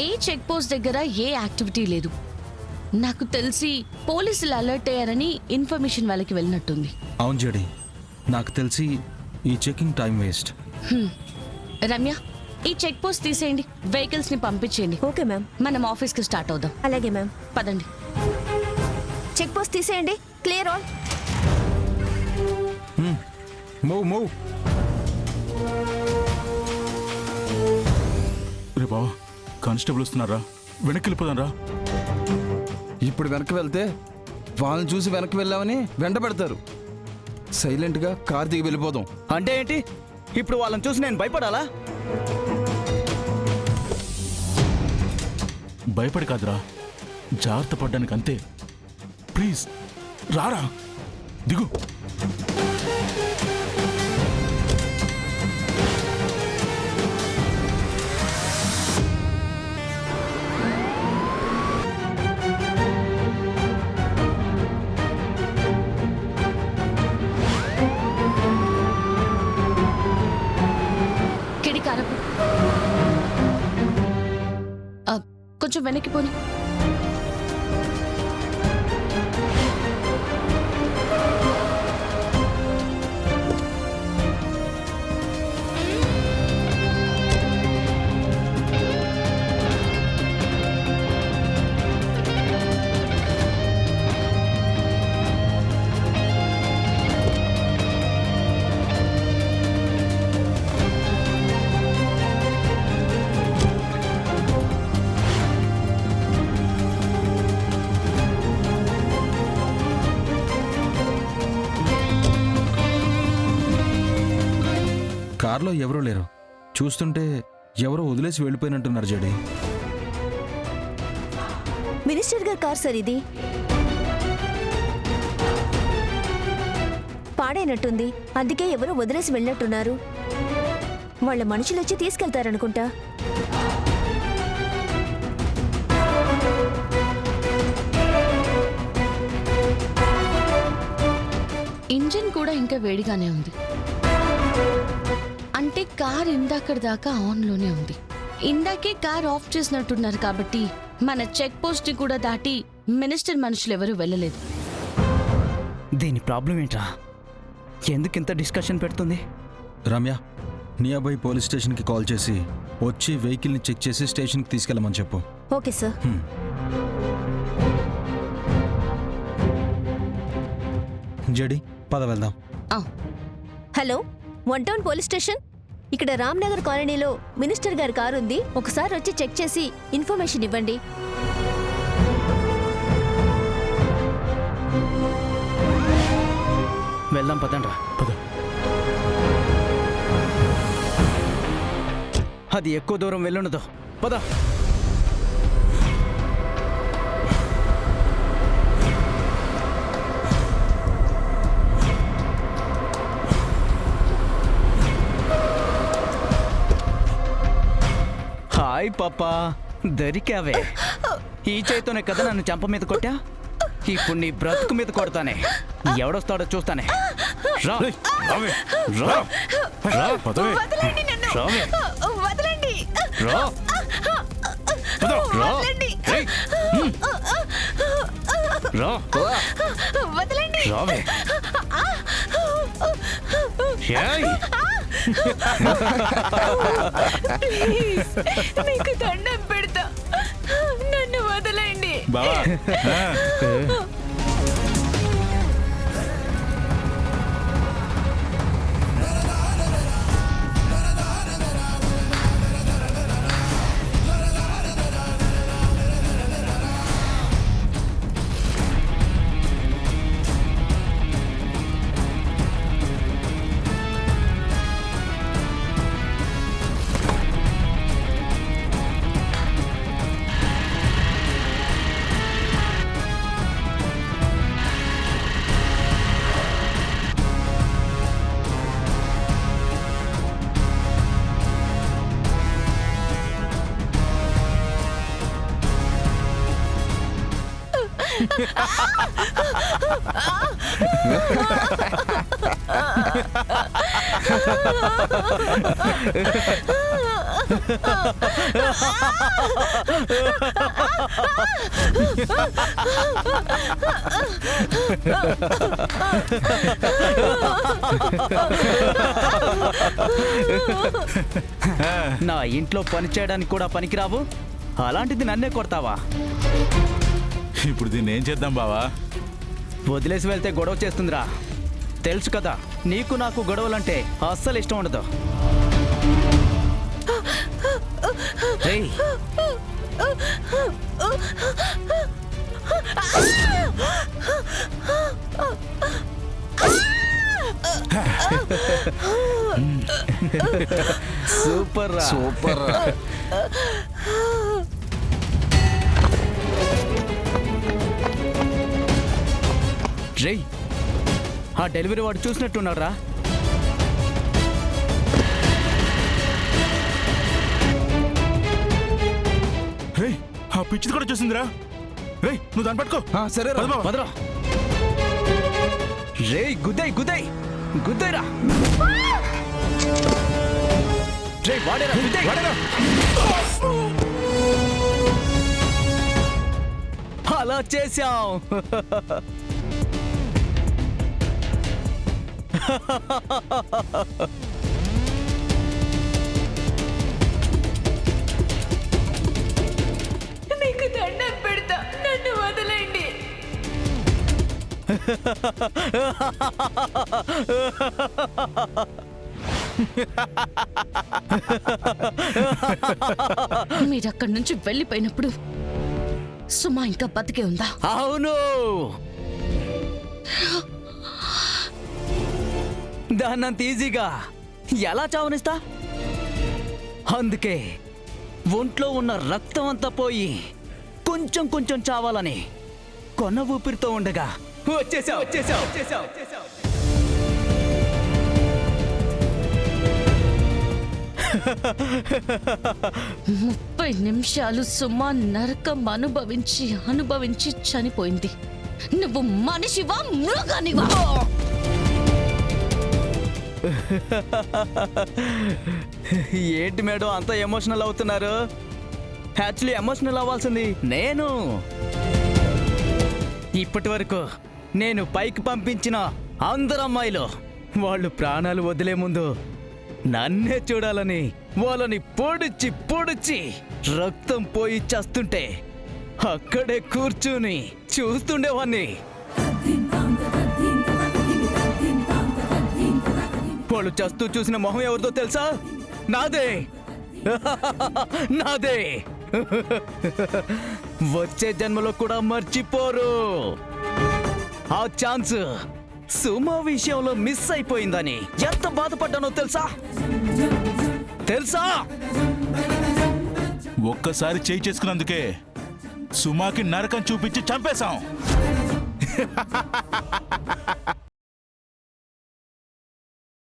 ఏ check post దగ్గర ఏ activity లేదు. నాకు తెలిసి పోలీసులు అలర్ట్ అయ్యారని ఇన్ఫర్మేషన్ వాళ్ళకి వెళ్ళినట్టుంది. అవును జడి, నాకు తెలిసి ఈ చెకింగ్ టైం వేస్ట్. రమ్య, ఈ చెక్ పోస్ట్ తీసేయండి, వెహికల్స్ ని పంపించేయండి. Okay ma'am. మనం ఆఫీస్ కి స్టార్ట్ అవుదాం. అలాగే మ్యామ్. పదండి. చెక్ పోస్ట్ తీసేయండి. Clear all. Move move. రే బావా, కానిస్టేబుల్ వస్తున్నారా? వెనక్కి వెళ్ళిపోదాం రా. ఇప్పుడు వెనక్కి వెళ్తే వాళ్ళని చూసి వెనక్కి వెళ్ళామని వెంట పెడతారు. సైలెంట్గా కార్ దిగి వెళ్ళిపోదాం. అంటే ఏంటి? ఇప్పుడు వాళ్ళని చూసి నేను భయపడాలా? భయపడి కాదురా, జాగ్రత్త పడ్డానికి అంతే. ప్లీజ్ రారా, దిగు. కిడి కారపు, కొంచెం వెనక్కి పోని. కార్లో ఎవరూ లేరు. చూస్తుంటే ఎవరో వదిలేసి వెళ్ళిపోయినట్టున్నారు జడి. మినిస్టర్ గారి కార్ సార్ ఇది. పాడైనట్టుంది, అందుకే ఎవరో వదిలేసి వెళ్ళినట్టున్నారు. వాళ్ళ మనుషులు వచ్చి తీసుకెళ్తారనుకుంటా. ఇంజిన్ కూడా ఇంకా వేడిగానే ఉంది. అంటే కార్ ఇందాకటి దాకా ఆన్లోనే ఉంది. ఇందాకే కార్ ఆఫ్ చేసినట్టున్నారు కాబట్టి మన చెక్ పోస్ట్ ని కూడా దాటి మినిస్టర్ మనుషులు ఎవరూ వెళ్ళలేదు. దీని ప్రాబ్లం ఏంట్రా? ఎందుకింత డిస్కషన్ పెడుతుంది? రమ్య, నియర్ బై పోలీస్ స్టేషన్కి కాల్ చేసి వచ్చి వెహికల్ని చెక్ చేసి స్టేషన్కి తీసుకెళ్ళమని చెప్పు. Okay sir. జడి, పద వెళ్దాం. Hello, 1 town police station. ఇక్కడ రామ్నగర్ కాలనీలో మినిస్టర్ గారి కారు ఉంది. ఒకసారి వచ్చి చెక్ చేసి ఇన్ఫర్మేషన్ ఇవ్వండి. వెళ్దాం పదండ్రా. పద. అది ఎక్కువ దూరం వెళ్ళుండదు. పద. హాయ్ పాపా, దొరికావే. ఈ చేతితోనే కదా నన్ను చంప మీద కొట్టా. ఇప్పుడు నీ బ్రతుకు మీద కొడతానే. ఎవడొస్తాడో చూస్తానే. రా రావే, రా రా, పదవే. రావే, రా పద, రా. ఏయ్, రా రావే. ఏయ్, నీకు దండం పెడతా, నన్ను వదలండి. బావా, నా ఇంట్లో పని చేయడానికి కూడా పనికిరావు, అలాంటిది నన్నే కొడతావా? ఇప్పుడు దీన్ని ఏం చేద్దాం బావా? వదిలేసి వెళ్తే గొడవ చేస్తుందిరా. తెలుసు కదా, నీకు నాకు గొడవలంటే అస్సలు ఇష్టం ఉండదు. రేయ్, సూపర్ రా. సూపర్. రేయ్, ఆ డెలివరీ వాడు చూసినట్టున్నాడు రా. రేయ్, ఆ పిచ్చిది కూడా చూసిందిరా. రేయ్, నువ్వు దాన్ని పట్టుకో. సరే పద బావ. వదరా. రేయ్, గుద్దయ్ గుద్దయ్ గుద్దయ్రా. రేయ్, వాడేరా, గుద్దయ్. వాడేరా. అలా చేశాం. మీకు దండం పెడతా, నన్ను వదలండి. మీరు అక్కడి నుంచి వెళ్ళిపోయినప్పుడు సుమా ఇంకా బతికే ఉందా? అవును, దాన్నంత ఈజీగా ఎలా చావనిస్తా? అందుకే ఒంట్లో ఉన్న రక్తం అంతా పోయి కొంచెం కొంచెం చావాలని కొన ఊపిరితో ఉండగా వచ్చేసావు. 30 నిమిషాలు సుమా నరకం అనుభవించి చనిపోయింది. నువ్వు మనిషివా మృగానివా? ఏంటి మేడం అంత ఎమోషనల్ అవుతున్నారు? యాక్చువల్లీ ఎమోషనల్ అవ్వాల్సింది నేను. ఇప్పటి వరకు నేను పైకి పంపించిన అందరు అమ్మాయిలు వాళ్ళు ప్రాణాలు వదిలే ముందు నన్నే చూడాలని వాళ్ళని పొడిచి రక్తం పోయి చస్తుంటే అక్కడే కూర్చుని చూస్తుండేవాణ్ణి. వాళ్ళు చస్తూ చూసిన మొహం ఎవరిదో తెలుసా? నాదే. నాదే. వచ్చే జన్మలో కూడా మర్చిపోరు. ఆ ఛాన్స్ సుమా విషయంలో మిస్ అయిపోయిందని ఎంత బాధపడ్డానో తెలుసా? ఒక్కసారి చేయి చేసుకున్నందుకే సుమాకి నరకం చూపించి చంపేశాం.